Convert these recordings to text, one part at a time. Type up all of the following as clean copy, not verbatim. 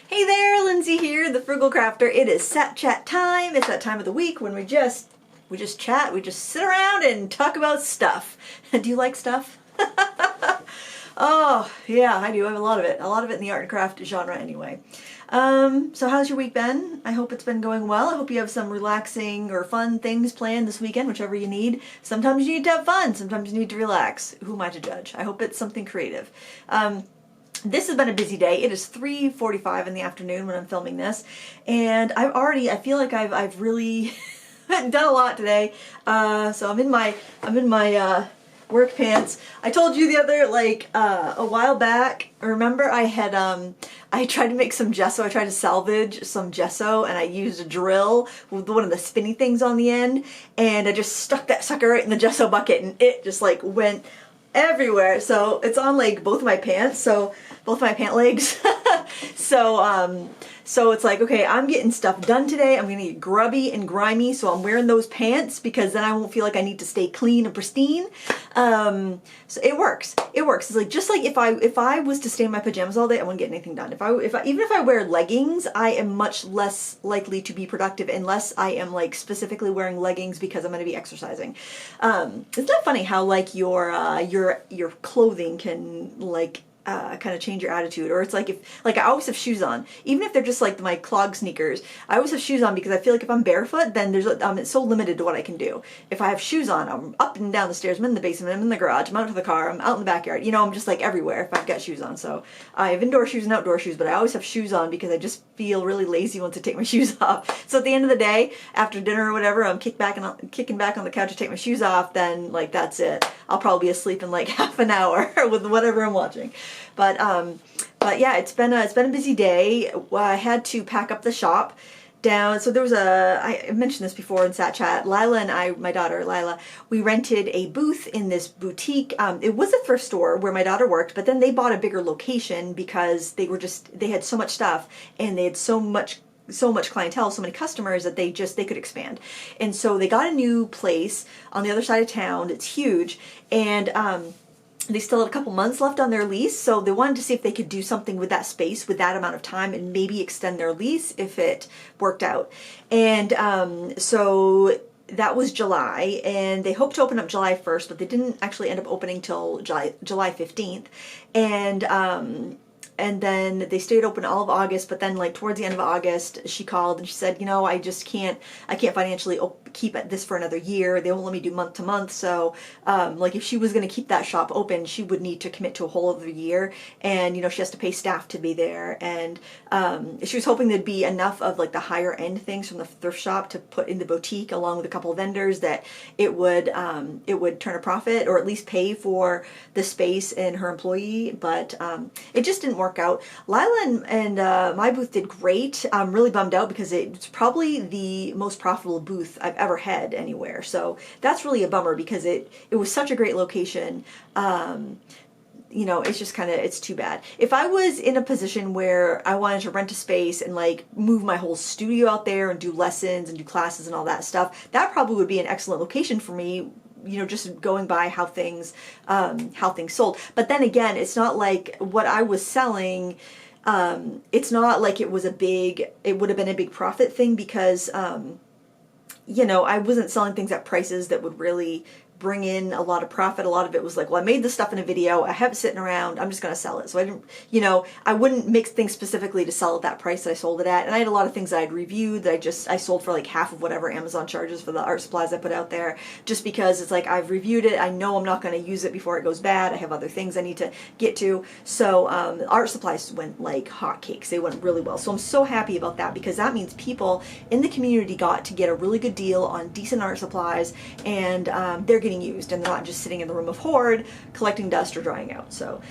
Hey there, Lindsay here, the Frugal Crafter. It is Sat Chat time. It's that time of the week when we just chat, we just sit around and talk about stuff. Do you like stuff? Oh, yeah, I do. I have a lot of it. A lot of it in the art and craft genre anyway. So how's your week been? I hope it's been going well. I hope you have some relaxing or fun things planned this weekend, whichever you need. Sometimes you need to have fun. Sometimes you need to relax. Who am I to judge? I hope it's something creative. This has been a busy day. It is 3:45 in the afternoon when I'm filming this, and I feel like I've really done a lot today. So I'm in my work pants. I told you the other a while back. Remember I had I tried to make some gesso. I tried to salvage some gesso, and I used a drill with one of the spinny things on the end, and I just stuck that sucker right in the gesso bucket, and it just went everywhere. So it's on both of my pants, so both my pant legs. So it's okay, I'm getting stuff done today. I'm gonna get grubby and grimy, so I'm wearing those pants because then I won't feel like I need to stay clean and pristine. So it works. It works. It's just if I was to stay in my pajamas all day, I wouldn't get anything done. Even if I wear leggings, I am much less likely to be productive unless I am specifically wearing leggings because I'm going to be exercising. Isn't that funny how your clothing can kind of change your attitude? Or it's if I always have shoes on, even if they're just my clog sneakers. I always have shoes on because I feel if I'm barefoot, then it's so limited to what I can do. If I have shoes on, I'm up and down the stairs, I'm in the basement, I'm in the garage, I'm out to the car, I'm out in the backyard. I'm just everywhere if I've got shoes on. So I have indoor shoes and outdoor shoes, but I always have shoes on because I just feel really lazy once I take my shoes off. So at the end of the day, after dinner or whatever, I'm kicking back on the couch to take my shoes off, then that's it. I'll probably be asleep in half an hour with whatever I'm watching. But yeah, it's been a busy day. I had to pack up the shop down. So there was I mentioned this before in Sat Chat. Lila and I, my daughter Lila, we rented a booth in this boutique. It was a thrift store where my daughter worked, but then they bought a bigger location because they had so much stuff and they had so much clientele, so many customers that they could expand. And so they got a new place on the other side of town. It's huge, and they still had a couple months left on their lease, so they wanted to see if they could do something with that space with that amount of time and maybe extend their lease if it worked out. And so that was July, and they hoped to open up July 1st, but they didn't actually end up opening till July 15th. And then they stayed open all of August, but then towards the end of August, she called and she said, I just can't financially keep this for another year. They won't let me do month to month. So if she was going to keep that shop open, she would need to commit to a whole other year. And, she has to pay staff to be there. And she was hoping there'd be enough of the higher end things from the thrift shop to put in the boutique along with a couple of vendors that it would turn a profit or at least pay for the space and her employee. But it just didn't work out. Lila and my booth did great. I'm really bummed out because it's probably the most profitable booth I've ever had anywhere. So that's really a bummer because it was such a great location. It's just it's too bad. If I was in a position where I wanted to rent a space and move my whole studio out there and do lessons and do classes and all that stuff, that probably would be an excellent location for me. Just going by how things sold. But then again, it's not what I was selling. It's not it was it would have been a big profit thing because, I wasn't selling things at prices that would really bring in a lot of profit. A lot of it was well, I made this stuff in a video, I have it sitting around, I'm just going to sell it. So I didn't, I wouldn't make things specifically to sell at that price that I sold it at. And I had a lot of things that I'd reviewed that I sold for half of whatever Amazon charges for the art supplies I put out there, just because it's I've reviewed it, I know I'm not going to use it before it goes bad, I have other things I need to get to. So art supplies went like hotcakes. They went really well. So I'm so happy about that because that means people in the community got to get a really good deal on decent art supplies, and they're getting used and they're not just sitting in the room of hoard collecting dust or drying out. So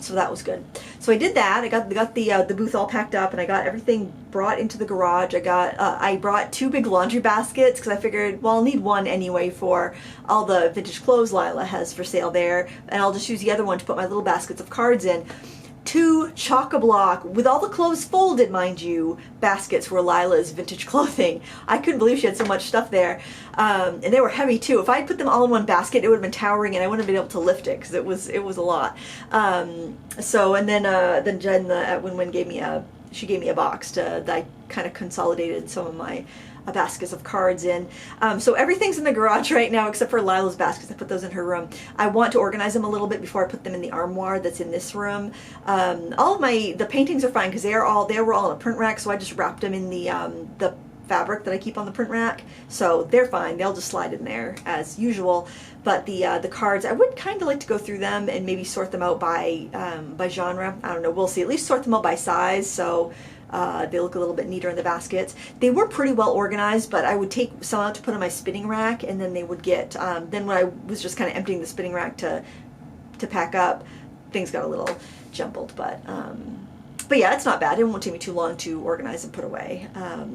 so that was good. So I did that. I got the booth all packed up and I got everything brought into the garage. I brought 2 big laundry baskets because I figured, well, I'll need one anyway for all the vintage clothes Lila has for sale there, and I'll just use the other one to put my little baskets of cards in. 2 chock-a-block, with all the clothes folded, mind you, baskets for Lila's vintage clothing. I couldn't believe she had so much stuff there. And they were heavy too. If I had put them all in one basket, it would have been towering and I wouldn't have been able to lift it because it was a lot. So, and then Jen at Win Win gave me a she gave me a box that I kind of consolidated some of my baskets of cards in. So everything's in the garage right now except for Lila's baskets. I put those in her room. I want to organize them a little bit before I put them in the armoire that's in this room. All of the paintings are fine because they were all in a print rack, so I just wrapped them in the fabric that I keep on the print rack, so they're fine. They'll just slide in there as usual. But the cards, I would kind of like to go through them and maybe sort them out by genre. I don't know. We'll see. At least sort them out by size, so they look a little bit neater in the baskets. They were pretty well organized, but I would take some out to put on my spinning rack, and then they would get. Then when I was just kind of emptying the spinning rack to pack up, things got a little jumbled, but yeah, it's not bad. It won't take me too long to organize and put away.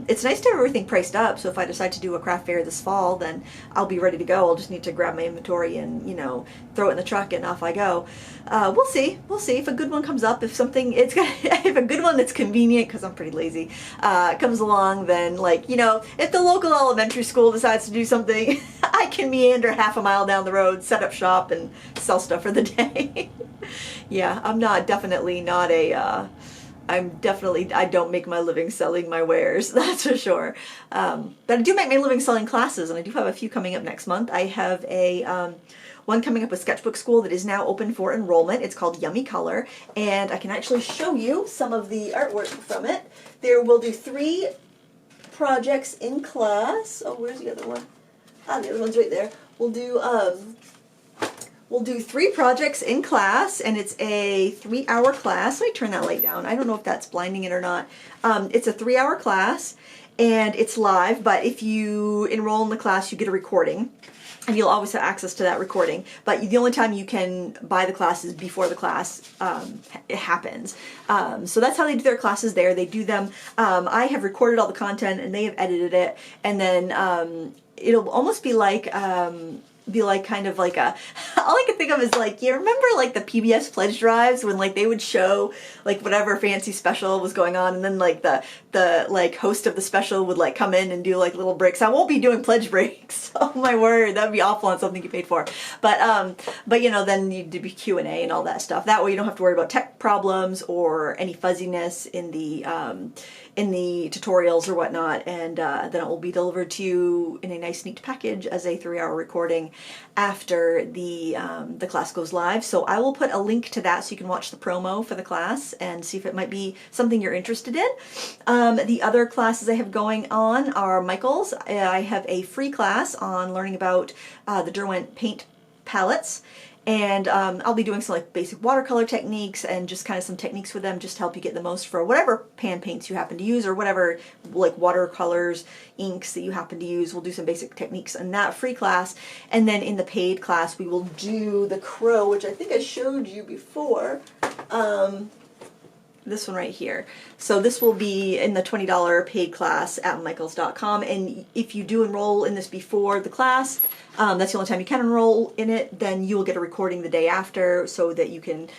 It's nice to have everything priced up, so if I decide to do a craft fair this fall, then I'll be ready to go. I'll just need to grab my inventory and, you know, throw it in the truck and off I go. We'll see. We'll see if a good one comes up. If a good one that's convenient, because I'm pretty lazy, comes along, then, like, you know, if the local elementary school decides to do something, I can meander half a mile down the road, set up shop, and sell stuff for the day. Yeah, I don't make my living selling my wares, that's for sure. But I do make my living selling classes, and I do have a few coming up next month. I have one coming up with Sketchbook School that is now open for enrollment. It's called Yummy Color, and I can actually show you some of the artwork from it. We'll do 3 projects in class. Oh, where's the other one? The other one's right there. We'll do 3 projects in class, and it's a 3-hour class. Let me turn that light down. I don't know if that's blinding it or not. It's a 3-hour class, and it's live, but if you enroll in the class, you get a recording, and you'll always have access to that recording. But the only time you can buy the class is before the class it happens. So that's how they do their classes there. They do them. I have recorded all the content, and they have edited it, and then it'll almost be like kind of like all I can think of is, like, you remember like the PBS pledge drives when, like, they would show like whatever fancy special was going on, and then like the like host of the special would like come in and do like little breaks. I won't be doing pledge breaks. Oh my word, that would be awful on something you paid for. But you know, then you'd be Q&A and all that stuff. That way you don't have to worry about tech problems or any fuzziness in the tutorials or whatnot, and then it will be delivered to you in a nice neat package as a 3-hour recording after the class goes live. So I will put a link to that so you can watch the promo for the class and see if it might be something you're interested in. The other classes I have going on are Michael's. I have a free class on learning about the Derwent paint palettes. And I'll be doing some like basic watercolor techniques and just kind of some techniques with them just to help you get the most for whatever pan paints you happen to use, or whatever like watercolors, inks that you happen to use. We'll do some basic techniques in that free class. And then in the paid class, we will do the crow, which I think I showed you before. This one right here. So this will be in the $20 paid class at michaels.com, and if you do enroll in this before the class, that's the only time you can enroll in it, then you will get a recording the day after so that you can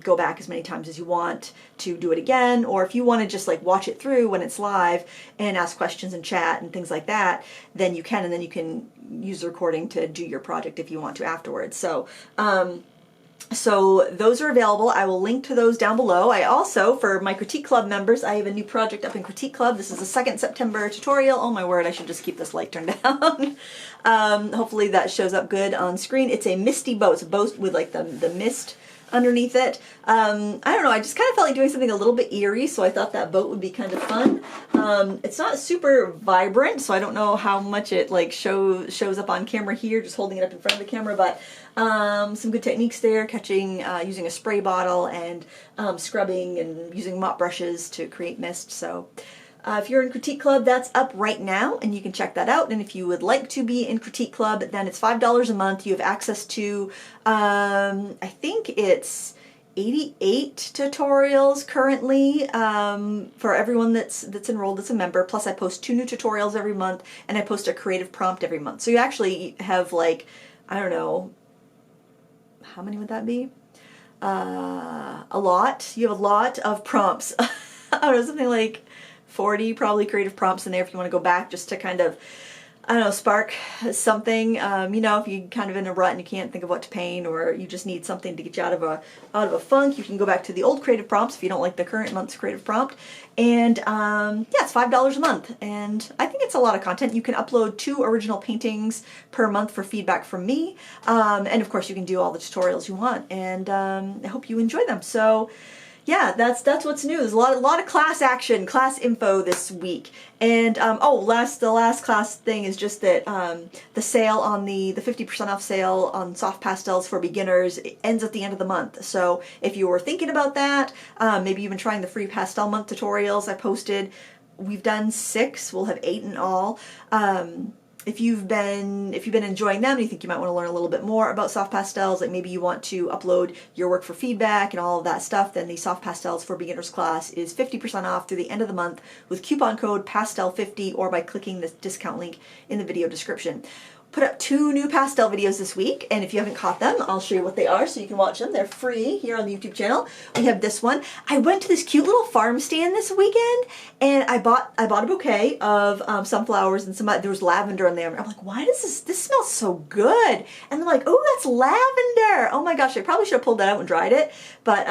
go back as many times as you want to do it again, or if you want to just like watch it through when it's live and ask questions and chat and things like that, then you can, and then you can use the recording to do your project if you want to afterwards. So those are available. I will link to those down below. I also, for my Critique Club members, I have a new project up in Critique Club. This is the 2nd September tutorial. Oh my word, I should just keep this light turned down. Hopefully that shows up good on screen. It's a misty boat. It's a boat with like the mist underneath it. I don't know, I just kind of felt like doing something a little bit eerie, so I thought that boat would be kind of fun. It's not super vibrant, so I don't know how much it like shows up on camera here, just holding it up in front of the camera, but some good techniques there, catching, using a spray bottle, and scrubbing and using mop brushes to create mist. So if you're in Critique Club, that's up right now, and you can check that out. And if you would like to be in Critique Club, then it's $5 a month. You have access to, I think it's 88 tutorials currently for everyone that's enrolled as a member. Plus I post 2 new tutorials every month, and I post a creative prompt every month. So you actually have like, I don't know, how many would that be? A lot. You have a lot of prompts. I don't know, something like 40 probably creative prompts in there if you want to go back just to kind of I don't know, spark something. You know, if you're kind of in a rut and you can't think of what to paint, or you just need something to get you out of a funk, you can go back to the old creative prompts if you don't like the current month's creative prompt. And yeah, it's $5 a month, and I think it's a lot of content. You can upload 2 original paintings per month for feedback from me, and of course you can do all the tutorials you want. And I hope you enjoy them. So yeah, that's what's new. There's a lot of class action, class info this week. And the last class thing is just that the sale on the 50% off sale on soft pastels for beginners ends at the end of the month. So if you were thinking about that, maybe you've been trying the free pastel month tutorials I posted. We've done 6. We'll have 8 in all. If you've been enjoying them and you think you might want to learn a little bit more about soft pastels, like maybe you want to upload your work for feedback and all of that stuff, then the soft pastels for beginners class is 50% off through the end of the month with coupon code PASTEL50 or by clicking the discount link in the video description. Put up 2 new pastel videos this week, and if you haven't caught them, I'll show you what they are so you can watch them. They're free here on the YouTube channel. We have this one. I went to this cute little farm stand this weekend, and I bought a bouquet of sunflowers and there was lavender in there. I'm like, why does this smells so good? And they're like, oh, that's lavender. Oh my gosh, I probably should have pulled that out and dried it, but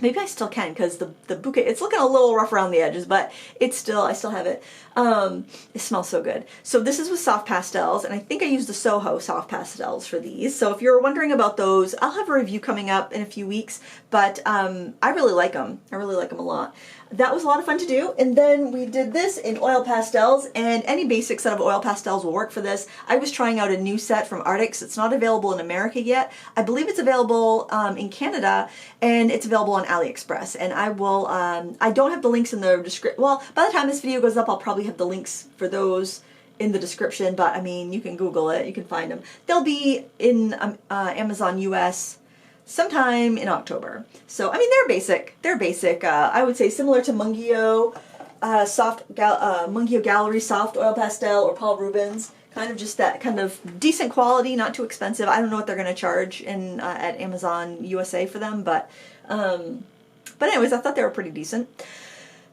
maybe I still can, because the bouquet, it's looking a little rough around the edges, but I still have it. It smells so good. So this is with soft pastels, and I think I used the Soho soft pastels for these. So if you're wondering about those, I'll have a review coming up in a few weeks, but I really like them. I really like them a lot. That was a lot of fun to do. And then we did this in oil pastels, and any basic set of oil pastels will work for this. I was trying out a new set from Arctics. It's not available in America yet. I believe it's available in Canada, and it's available on AliExpress. And I will, I don't have the links in the description. Well, by the time this video goes up, I'll probably have the links for those in the description, but I mean, you can Google it, you can find them. They'll be in Amazon US sometime in October. So, I mean, they're basic. They're basic. I would say similar to Mungio, Mungio Gallery Soft Oil Pastel or Paul Rubens. Kind of just that kind of decent quality, not too expensive. I don't know what they're going to charge in at Amazon USA for them, but anyways, I thought they were pretty decent.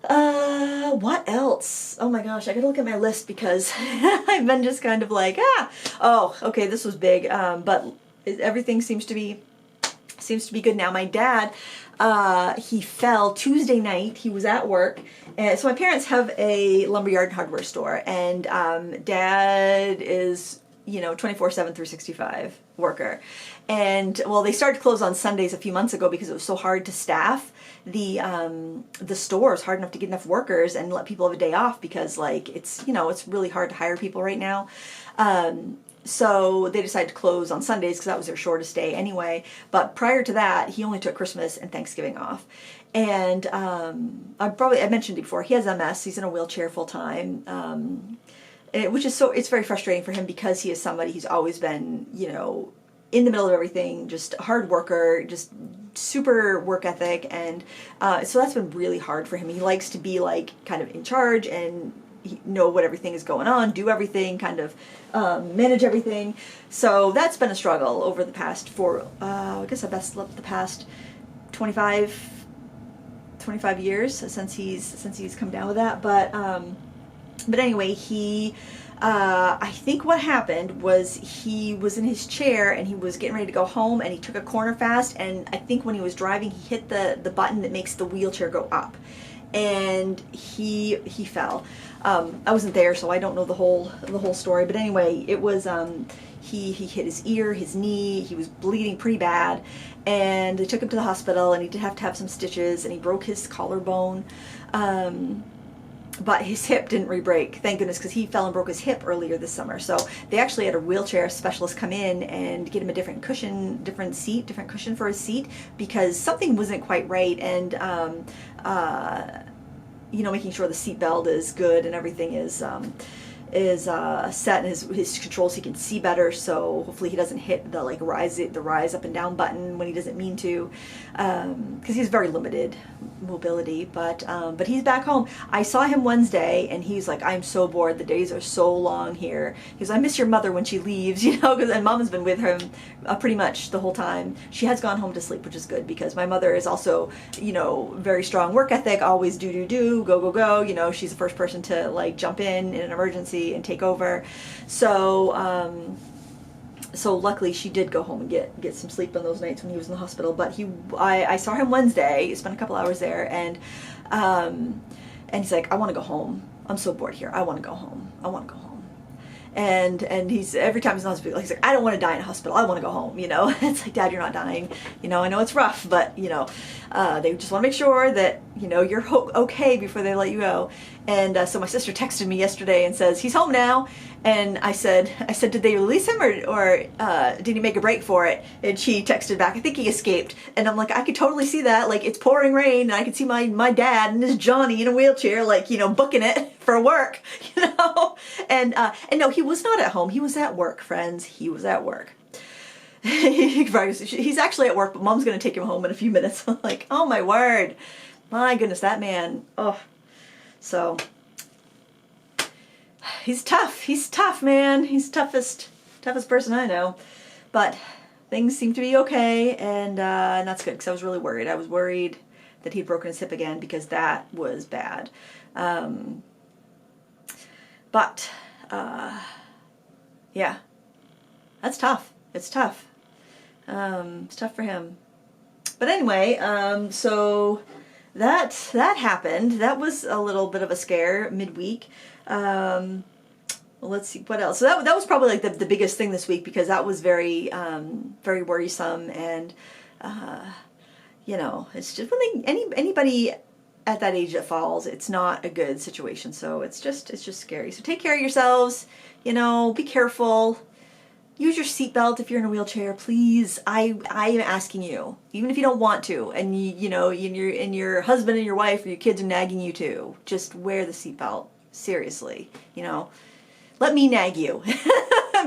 What else? Oh my gosh, I gotta look at my list because I've been just kind of like, oh, okay, this was big, but everything seems to be good now. My dad, he fell Tuesday night. He was at work, and so my parents have a lumberyard and hardware store, and Dad is 24/7, 365 worker. And well, they started to close on Sundays a few months ago because it was so hard to staff the stores, hard enough to get enough workers and let people have a day off, because like it's really hard to hire people right now. So they decided to close on Sundays because that was their shortest day anyway. But prior to that, he only took Christmas and Thanksgiving off. And I mentioned it before, he has MS. He's in a wheelchair full time. Which is it's very frustrating for him because he is somebody who's always been, in the middle of everything, just a hard worker, just super work ethic, and so that's been really hard for him. He likes to be like kind of in charge and know what everything is going on, do everything, kind of manage everything. So that's been a struggle over the past I guess the past 25 years since he's come down with that. But anyway, I think what happened was he was in his chair and he was getting ready to go home, and he took a corner fast, and I think when he was driving, he hit the button that makes the wheelchair go up, and he fell. I wasn't there, so I don't know the whole story, but anyway, it was he hit his ear, his knee, he was bleeding pretty bad, and they took him to the hospital, and he did have to have some stitches, and he broke his collarbone. But his hip didn't re-break, thank goodness, because he fell and broke his hip earlier this summer. So they actually had a wheelchair specialist come in and get him a different cushion, different cushion for his seat, because something wasn't quite right, and making sure the seat belt is good and everything is set, and his controls, he can see better, so hopefully he doesn't hit the rise up and down button when he doesn't mean to, because he's very limited mobility, but he's back home. I saw him Wednesday, and he's like, I'm so bored, the days are so long here. He goes, I miss your mother when she leaves, and Mom has been with him pretty much the whole time. She has gone home to sleep, which is good, because my mother is also, very strong work ethic, always do, go, she's the first person to like jump in an emergency. emergency and take over. So, so luckily she did go home and get some sleep on those nights when he was in the hospital. But I saw him Wednesday, spent a couple hours there, and he's like, I want to go home. I'm so bored here. I want to go home. I want to go home. And he's, every time he's in the hospital, he's like, I don't want to die in a hospital. I want to go home, you know. It's like, Dad, you're not dying. You know, I know it's rough, but, you know, they just want to make sure that, you know, you're okay before they let you go. And so my sister texted me yesterday and says, he's home now. And I said, did they release him or did he make a break for it? And she texted back, I think he escaped. And I'm like, I could totally see that. Like, it's pouring rain and I could see my dad and this Johnny in a wheelchair, like, you know, booking it for work, you know? And no, he was not at home. He was at work, friends. He was at work. He's actually at work, but Mom's going to take him home in a few minutes. I'm like, oh my word. My goodness, that man. Oh, so he's tough. He's tough, man. He's toughest person I know. But things seem to be okay, and that's good because I was really worried. I was worried that he'd broken his hip again because that was bad. But yeah, that's tough. It's tough. It's tough for him. But anyway, so that happened. That was a little bit of a scare midweek. Well, let's see what else. So that was probably like the biggest thing this week because that was very very worrisome, and you know, it's just when anybody at that age that falls, it's not a good situation. So it's just scary. So take care of yourselves. You know, be careful. Use your seatbelt if you're in a wheelchair, please. I am asking you, even if you don't want to, and you know, and your husband and your wife or your kids are nagging you to, just wear the seatbelt. Seriously, you know, let me nag you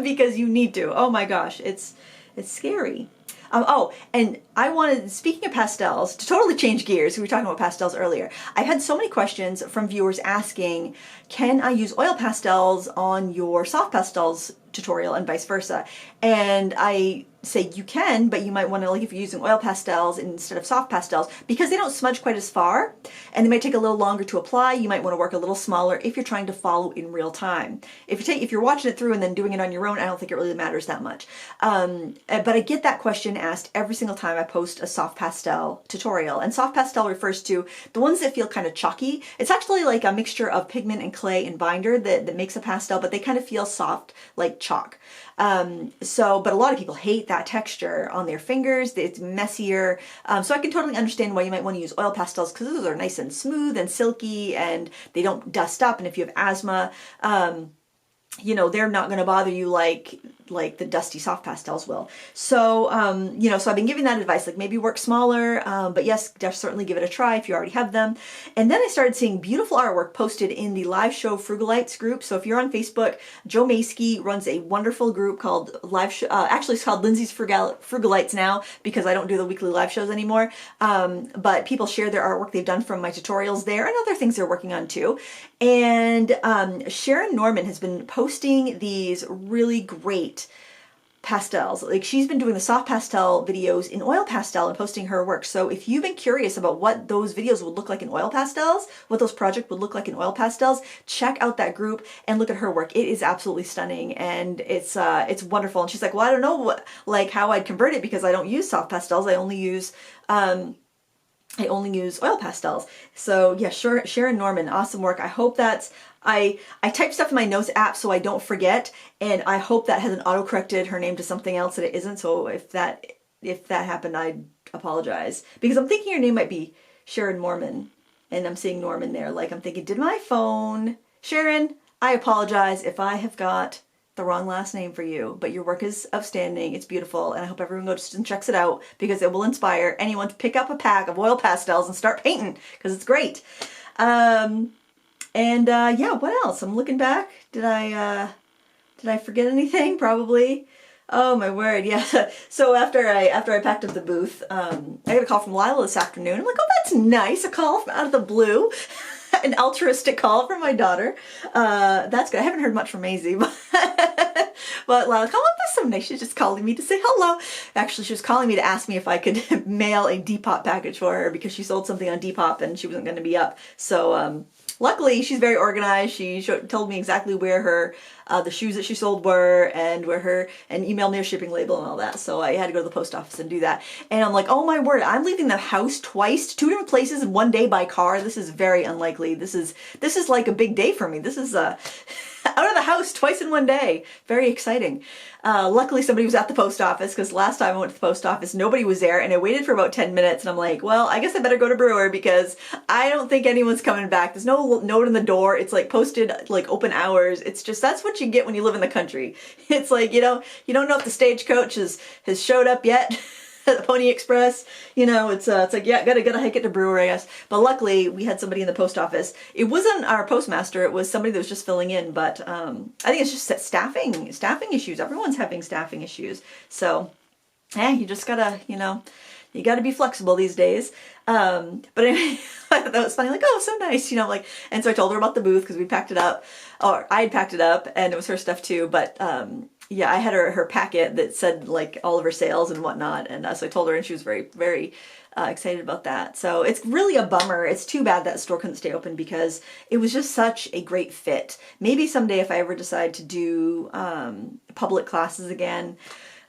because you need to. Oh my gosh, it's scary. Oh, and I wanted, speaking of pastels, to totally change gears, we were talking about pastels earlier. I've had so many questions from viewers asking, can I use oil pastels on your soft pastels tutorial and vice versa? And I say you can, but you might want to, like if you're using oil pastels instead of soft pastels, because they don't smudge quite as far and they might take a little longer to apply, you might want to work a little smaller if you're trying to follow in real time. If you're watching it through and then doing it on your own, I don't think it really matters that much. But I get that question asked every single time I post a soft pastel tutorial. And soft pastel refers to the ones that feel kind of chalky. It's actually like a mixture of pigment and clay and binder that makes a pastel, but they kind of feel soft like chalk. But a lot of people hate that texture on their fingers. It's messier. So I can totally understand why you might want to use oil pastels, because those are nice and smooth and silky and they don't dust up. And if you have asthma, you know, they're not going to bother you like the dusty soft pastels will. So, you know, so I've been giving that advice, like maybe work smaller, but yes, certainly give it a try if you already have them. And then I started seeing beautiful artwork posted in the live show Frugalites group. So if you're on Facebook, Joe Maskey runs a wonderful group called live show. Actually, it's called Lindsay's Frugalites now because I don't do the weekly live shows anymore. But people share their artwork they've done from my tutorials there and other things they're working on too. And Sharon Norman has been posting these really great pastels. Like she's been doing the soft pastel videos in oil pastel and posting her work. So if you've been curious about what those videos would look like in oil pastels, what those projects would look like in oil pastels, check out that group and look at her work. It is absolutely stunning and it's wonderful. And she's like, well, I don't know how I'd convert it because I don't use soft pastels. I only use oil pastels. So yeah, Sharon Norman, awesome work. I hope that's, I type stuff in my notes app so I don't forget, and I hope that hasn't auto-corrected her name to something else that it isn't. So if that happened, I apologize, because I'm thinking your name might be Sharon Morman, and I'm seeing Norman there. Like I'm thinking, did my phone, Sharon? I apologize if I have got the wrong last name for you, but your work is outstanding. It's beautiful, and I hope everyone goes and checks it out because it will inspire anyone to pick up a pack of oil pastels and start painting because it's great. Yeah, what else? I'm looking back. Did I forget anything? Probably. Oh my word, yeah. So after I packed up the booth, I got a call from Lila this afternoon. I'm like, oh, that's nice, a call from out of the blue. An altruistic call from my daughter. That's good. I haven't heard much from Maisie, but Lila, oh, that's so nice. She's just calling me to say hello. Actually, she was calling me to ask me if I could mail a Depop package for her because she sold something on Depop and she wasn't going to be up. So luckily, she's very organized. She told me exactly where her the shoes that she sold were, and and emailed me a shipping label and all that. So I had to go to the post office and do that. And I'm like, oh my word, I'm leaving the house twice, to 2 different places in one day by car. This is very unlikely. This is like a big day for me. This is out of the house twice in one day. Very exciting. Luckily somebody was at the post office, because last time I went to the post office, nobody was there, and I waited for about 10 minutes, and I'm like, well, I guess I better go to Brewer, because I don't think anyone's coming back. There's no note in the door. It's like posted like open hours. It's just, that's what you get when you live in the country. It's like, you don't know if the stagecoach has showed up yet. The Pony Express, it's like, yeah, gotta hike it to Brewer, I guess. But luckily we had somebody in the post office. It wasn't our postmaster, it was somebody that was just filling in, but I think it's just staffing issues. Everyone's having staffing issues. So you just gotta, you gotta be flexible these days. But anyway, I thought that was funny, like, oh, so nice, and so I told her about the booth, because we packed it up, or I had packed it up, and it was her stuff too, but yeah, I had her packet that said like all of her sales and whatnot, and so I told her, and she was very, very excited about that. So it's really a bummer. It's too bad that store couldn't stay open, because it was just such a great fit. Maybe someday, if I ever decide to do public classes again,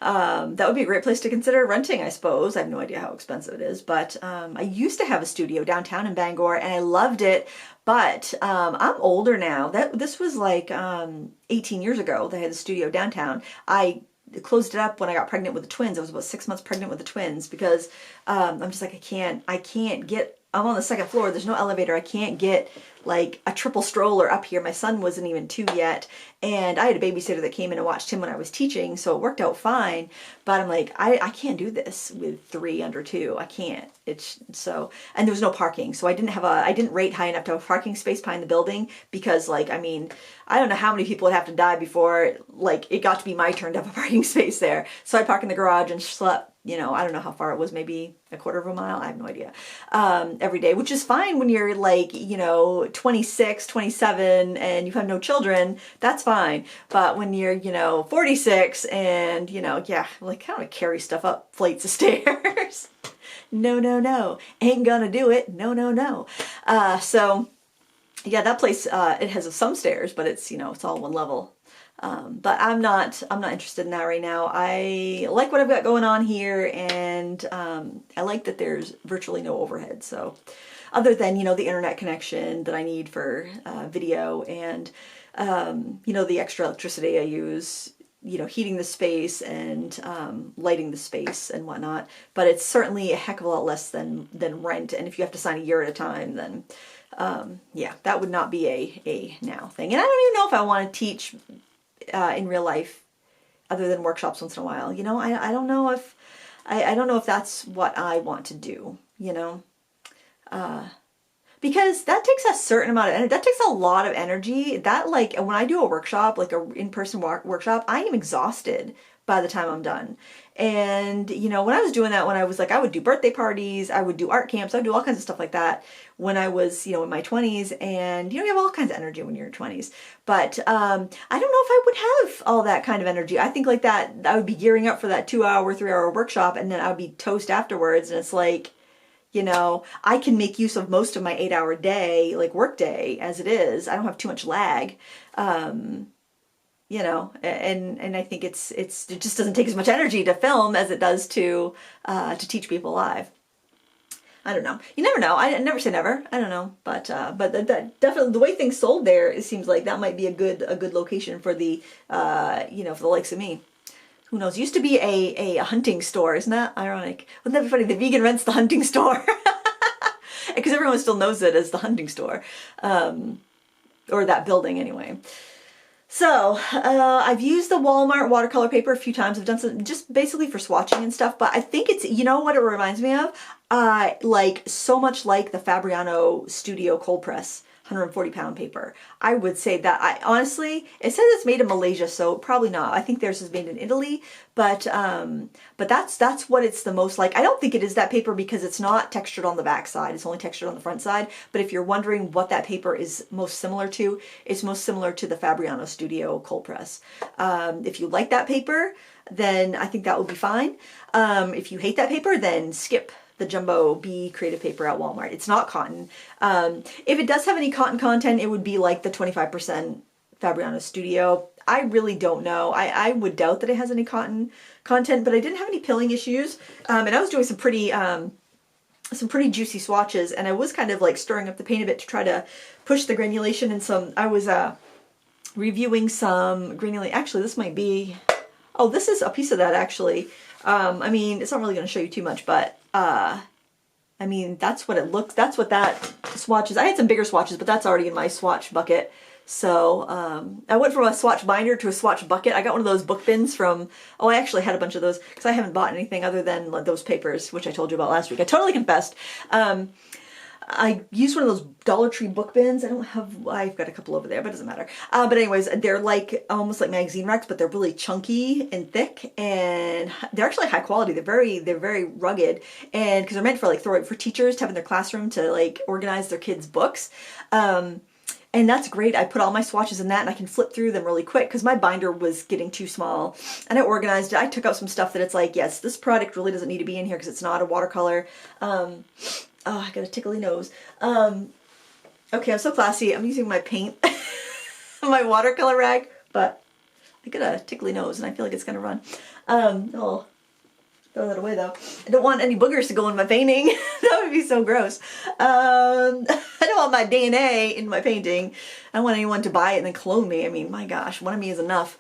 that would be a great place to consider renting, I suppose. I have no idea how expensive it is, but I used to have a studio downtown in Bangor, and I loved it. But I'm older now. This was like 18 years ago that I had a studio downtown. I closed it up when I got pregnant with the twins. I was about 6 months pregnant with the twins, because I'm just like, I can't get, I'm on the second floor. There's no elevator. I can't get like a triple stroller up here. My son wasn't even 2 yet. And I had a babysitter that came in and watched him when I was teaching. So it worked out fine. But I'm like, I can't do this with 3 under 2. I can't. It's so, and there was no parking. So I didn't rate high enough to have a parking space behind the building, because like, I mean, I don't know how many people would have to die before like it got to be my turn to have a parking space there. So I parked in the garage and slept, I don't know how far it was, maybe a quarter of a mile. I have no idea. Every day, which is fine when you're like, 26, 27 and you have no children, that's fine. But when you're, 46 and, like how do I carry stuff up flights of stairs? No. Ain't gonna do it. No. So yeah, that place, it has some stairs, but it's, it's all one level. But I'm not interested in that right now. I like what I've got going on here, and I like that there's virtually no overhead. So other than, the internet connection that I need for video, and the extra electricity I use, heating the space and lighting the space and whatnot. But it's certainly a heck of a lot less than rent. And if you have to sign a year at a time, then yeah, that would not be a now thing. And I don't even know if I want to teach in real life other than workshops once in a while. I don't know if I don't know if that's what I want to do, because that takes a certain amount of energy. That takes a lot of energy. That, like, when I do a workshop, like a in-person workshop, I am exhausted by the time I'm done. And, when I was doing that, when I was like, I would do birthday parties, I would do art camps, I would do all kinds of stuff like that when I was, in my 20s. And, you have all kinds of energy when you're in your 20s. But I don't know if I would have all that kind of energy. I think like that, I would be gearing up for that 2-hour, 3-hour workshop, and then I would be toast afterwards. And it's like, I can make use of most of my 8-hour day, like work day as it is. I don't have too much lag. And I think it just doesn't take as much energy to film as it does to teach people live. I don't know. You never know. I never say never. I don't know, but that definitely, the way things sold there, it seems like that might be a good location for the for the likes of me. Who knows? Used to be a hunting store. Isn't that ironic? Wouldn't that be funny? The vegan rents the hunting store. Because everyone still knows it as the hunting store. Or that building anyway. So, I've used the Walmart watercolor paper a few times. I've done some just basically for swatching and stuff, but I think it's, what it reminds me of? Like so much like the Fabriano Studio cold press 140-pound paper. I would say that honestly, it says it's made in Malaysia, so probably not. I think theirs is made in Italy, but that's what it's the most like. I don't think it is that paper because it's not textured on the back side. It's only textured on the front side. But if you're wondering what that paper is most similar to, it's most similar to the Fabriano Studio cold press. If you like that paper, then I think that would be fine. If you hate that paper, then skip the Jumbo B creative paper at Walmart. It's not cotton. If it does have any cotton content, it would be like the 25% Fabriano Studio. I really don't know. I would doubt that it has any cotton content, but I didn't have any pilling issues. And I was doing some pretty juicy swatches, and I was kind of like stirring up the paint a bit to try to push the granulation and I was reviewing some granulate. Actually, this might be, oh, this is a piece of that actually. I mean, it's not really going to show you too much, but I mean, that's what it looks, that's what that swatch is. I had some bigger swatches, but that's already in my swatch bucket. So I went from a swatch binder to a swatch bucket. I got one of those book bins from, oh, I actually had a bunch of those because I haven't bought anything other than those papers, which I told you about last week. I totally confessed. I used one of those Dollar Tree book bins. I've got a couple over there, but it doesn't matter. But anyways, they're like almost like magazine racks, but they're really chunky and thick, and they're actually high quality. They're very rugged, and because they're meant for like for teachers to have in their classroom to like organize their kids' books. And that's great. I put all my swatches in that, and I can flip through them really quick because my binder was getting too small, and I organized it. I took out some stuff that it's like, yes, this product really doesn't need to be in here because it's not a watercolor. Oh, I got a tickly nose. Okay, I'm so classy. I'm using my paint, my watercolor rag, but I got a tickly nose and I feel like it's gonna run. I'll throw that away though. I don't want any boogers to go in my painting. That would be so gross. I don't want my DNA in my painting. I don't want anyone to buy it and then clone me. I mean, my gosh, one of me is enough.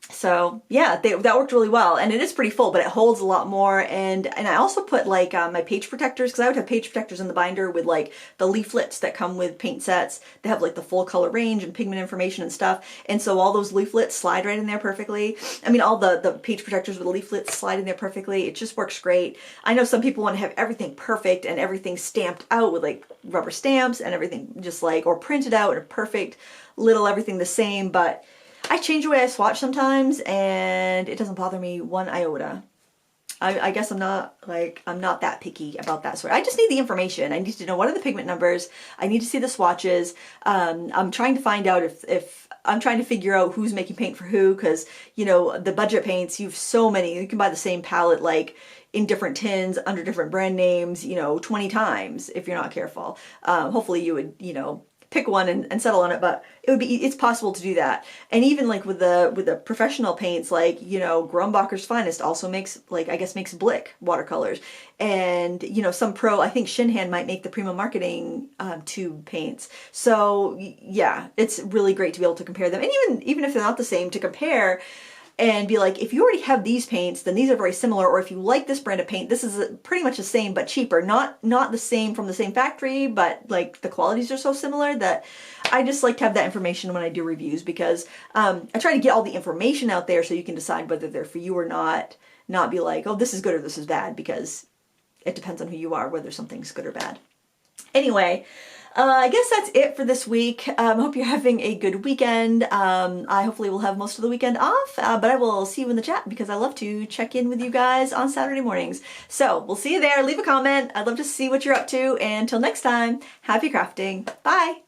So yeah, that worked really well, and it is pretty full, but it holds a lot more. And I also put like my page protectors, because I would have page protectors in the binder with like the leaflets that come with paint sets. They have like the full color range and pigment information and stuff, and so all those leaflets slide right in there perfectly. I mean, all the page protectors with the leaflets slide in there perfectly. It just works great. I know some people want to have everything perfect and everything stamped out with like rubber stamps and everything just like, or printed out in a perfect little everything the same, but I change the way I swatch sometimes, and it doesn't bother me one iota. I guess I'm not that picky about that sort. I just need the information. I need to know what are the pigment numbers. I need to see the swatches. I'm trying to find out if I'm trying to figure out who's making paint for who, because you know the budget paints, you have so many. You can buy the same palette like in different tins under different brand names, you know, 20 times if you're not careful. Hopefully you would, you know, pick one and settle on it, but it's possible to do that. And even like with the professional paints, like, you know, Grumbacher's Finest also makes, like, I guess makes Blick watercolors. And, you know, some pro, I think Shinhan might make the Prima Marketing tube paints. So yeah, it's really great to be able to compare them. And even if they're not the same, to compare and be like, if you already have these paints, then these are very similar, or if you like this brand of paint, this is pretty much the same but cheaper. Not the same from the same factory, but like the qualities are so similar that I just like to have that information when I do reviews, because I try to get all the information out there so you can decide whether they're for you or not. Not be like, oh, this is good or this is bad, because it depends on who you are, whether something's good or bad. Anyway, I guess that's it for this week. I hope you're having a good weekend. I hopefully will have most of the weekend off, but I will see you in the chat because I love to check in with you guys on Saturday mornings. So we'll see you there. Leave a comment. I'd love to see what you're up to. And until next time, happy crafting. Bye.